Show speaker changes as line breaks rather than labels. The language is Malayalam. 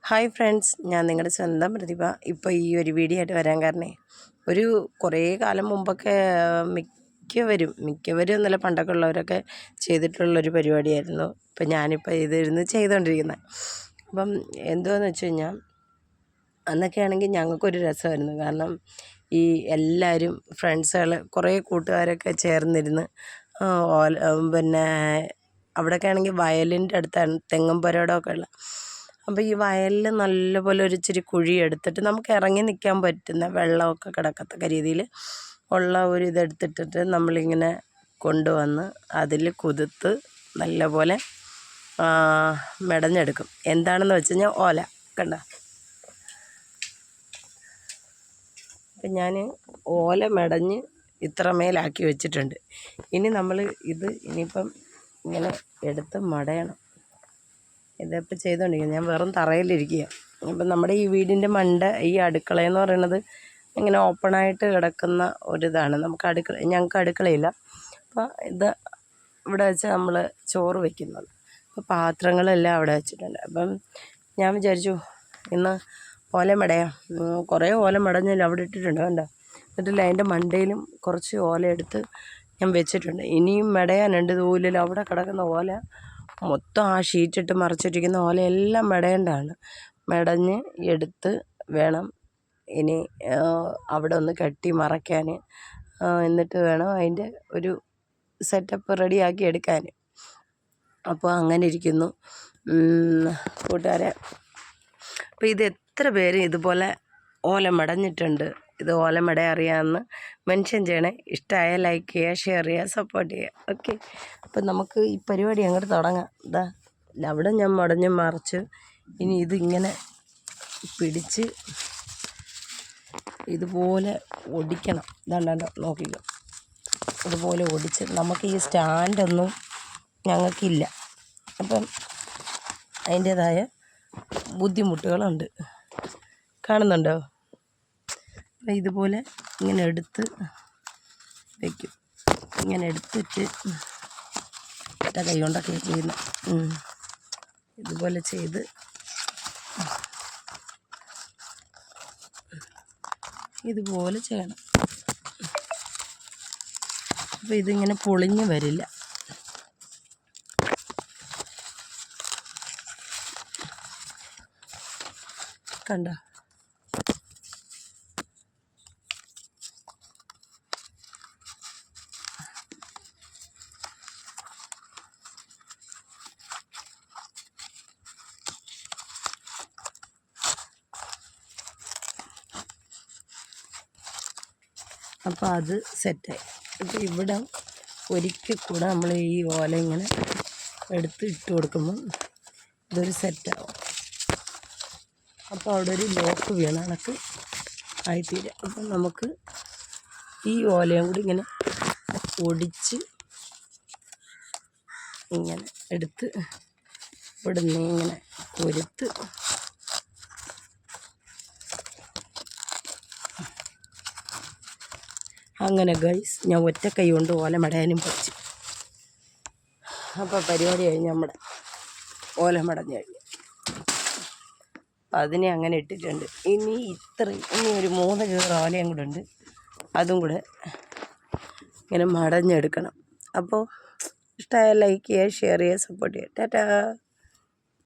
ഹായ് ഫ്രണ്ട്സ്, ഞാൻ നിങ്ങളുടെ സ്വന്തം പ്രതിഭ. ഇപ്പോൾ ഈ ഒരു വീഡിയോ ആയിട്ട് വരാൻ കാരണേ, കുറേ കാലം മുമ്പൊക്കെ മിക്കവരും എന്നല്ല, പണ്ടൊക്കെ ഉള്ളവരൊക്കെ ചെയ്തിട്ടുള്ളൊരു പരിപാടിയായിരുന്നു. ഇപ്പം ഞാനിപ്പോൾ ഇതിരുന്ന് ചെയ്തുകൊണ്ടിരിക്കുന്നത്. അപ്പം എന്തുവാന്ന് വെച്ച് കഴിഞ്ഞാൽ, അന്നൊക്കെ ആണെങ്കിൽ ഞങ്ങൾക്കൊരു രസമായിരുന്നു. കാരണം ഈ എല്ലാവരും ഫ്രണ്ട്സുകൾ, കുറേ കൂട്ടുകാരൊക്കെ ചേർന്നിരുന്ന് പിന്നെ അവിടെയൊക്കെ ആണെങ്കിൽ വയലിൻ്റെ അടുത്താണ് തെങ്ങും പുരയിടമൊക്കെ ഉള്ള. അപ്പോൾ ഈ വയലിൽ നല്ലപോലെ ഒരു ഇച്ചിരി കുഴി എടുത്തിട്ട് നമുക്ക് ഇറങ്ങി നിൽക്കാൻ പറ്റുന്ന വെള്ളമൊക്കെ കിടക്കത്തക്ക രീതിയിൽ ഉള്ള ഒരു ഇതെടുത്തിട്ടിട്ട് നമ്മളിങ്ങനെ കൊണ്ടുവന്ന് അതിൽ കുതിർത്ത് നല്ലപോലെ മെടഞ്ഞെടുക്കും. എന്താണെന്ന് വെച്ച് കഴിഞ്ഞാൽ ഓല കണ്ട. അപ്പം ഞാൻ ഓല മെടഞ്ഞ് ഇത്രമേലാക്കി വെച്ചിട്ടുണ്ട്. ഇനി നമ്മൾ ഇനിയിപ്പം ഇങ്ങനെ എടുത്ത് മടയണം. ഇതിപ്പോൾ ചെയ്തുകൊണ്ടിരിക്കുന്നത് ഞാൻ വെറും തറയിലിരിക്കുക. അപ്പം നമ്മുടെ ഈ വീടിൻ്റെ ഈ അടുക്കളയെന്ന് പറയുന്നത് ഇങ്ങനെ ഓപ്പണായിട്ട് കിടക്കുന്ന ഒരിതാണ്. ഞങ്ങൾക്ക് അടുക്കളയില്ല. അപ്പോൾ ഇവിടെ വെച്ച് നമ്മൾ ചോറ് വയ്ക്കുന്നത്. അപ്പോൾ പാത്രങ്ങളെല്ലാം അവിടെ വെച്ചിട്ടുണ്ട്. അപ്പം ഞാൻ വിചാരിച്ചു ഇന്ന് ഓല മെടയാം. കുറേ ഓല മെടഞ്ഞില്ല അവിടെ ഇട്ടിട്ടുണ്ട് കണ്ടോ. എന്നിട്ടില്ല, അതിൻ്റെ മണ്ടയിലും കുറച്ച് ഓല എടുത്ത് ഞാൻ വെച്ചിട്ടുണ്ട്. ഇനിയും മെടയാനുണ്ട്. ദൂലിൽ അവിടെ കിടക്കുന്ന ഓല മൊത്തം ആ ഷീറ്റിട്ട് മറച്ചിട്ടിരിക്കുന്ന ഓലയെല്ലാം മെടയേണ്ടതാണ്. മെടഞ്ഞ് എടുത്ത് വേണം ഇനി അവിടെ ഒന്ന് കെട്ടി മറയ്ക്കാൻ. എന്നിട്ട് വേണം അതിൻ്റെ ഒരു സെറ്റപ്പ് റെഡിയാക്കി എടുക്കാൻ. അപ്പോൾ അങ്ങനെ ഇരിക്കുന്നു കൂട്ടുകാരെ. അപ്പോൾ ഇത് എത്ര പേര് ഇതുപോലെ ഓല മെടഞ്ഞിട്ടുണ്ട്, ഇത് ഓല മെട അറിയാമെന്ന് മെൻഷൻ ചെയ്യണേ. ഇഷ്ടമായ ലൈക്ക് ചെയ്യുക, ഷെയർ ചെയ്യുക, സപ്പോർട്ട് ചെയ്യുക. ഓക്കെ, അപ്പം നമുക്ക് ഈ പരിപാടി അങ്ങോട്ട് തുടങ്ങാം. അവിടെ ഞാൻ മടഞ്ഞ് മറിച്ച് ഇനി ഇതിങ്ങനെ പിടിച്ച് ഇതുപോലെ ഒടിക്കണം. ഇതാണ്ടോ നോക്കിക്കോ, ഇതുപോലെ ഒടിച്ച്. നമുക്ക് ഈ സ്റ്റാൻഡൊന്നും ഞങ്ങൾക്കില്ല. അപ്പം അതിൻ്റേതായ ബുദ്ധിമുട്ടുകളുണ്ട്. കാണുന്നുണ്ടോ? അപ്പം ഇതുപോലെ ഇങ്ങനെ എടുത്ത് വയ്ക്കും. ഇങ്ങനെ എടുത്തിട്ട് കൈ കൊണ്ടൊക്കെ ചെയ്യുന്നത്. ഇതുപോലെ ചെയ്ത് ഇതുപോലെ ചെയ്യണം. അപ്പോൾ ഇതിങ്ങനെ പൊളിഞ്ഞ് വരില്ല. കണ്ടോ? അപ്പോൾ അത് സെറ്റായി. ഇപ്പോൾ ഇവിടെ ഒരിക്കൽ കൂടെ നമ്മൾ ഈ ഓല ഇങ്ങനെ എടുത്ത് ഇട്ട് കൊടുക്കുമ്പം ഇതൊരു സെറ്റാവും. അപ്പോൾ അവിടെ ഒരു ലോക്ക് വീണ കണക്ക് ആയിത്തീരുക. അപ്പം നമുക്ക് ഈ ഓലയും കൂടി ഇങ്ങനെ ഒടിച്ച് ഇങ്ങനെ എടുത്ത് ഇവിടുന്ന് ഇങ്ങനെ കൊരുത്ത് അങ്ങനെ ഗൈസ്, ഞാൻ ഒറ്റ കൈ കൊണ്ട് ഓല മെടയാനും പഠിച്ചു. അപ്പോൾ പരിപാടി കഴിഞ്ഞ് നമ്മുടെ ഓല മെടഞ്ഞ് കഴിഞ്ഞു. അതിനെ അങ്ങനെ ഇട്ടിട്ടുണ്ട്. ഇനി ഒരു 3 കീറ ഓലയും കൂടെ ഉണ്ട്. അതും കൂടെ ഇങ്ങനെ മടഞ്ഞെടുക്കണം. അപ്പോൾ ഇഷ്ടമായ ലൈക്ക് ചെയ്യുക, ഷെയർ ചെയ്യുക, സപ്പോർട്ട് ചെയ്യുക. ടാറ്റാ.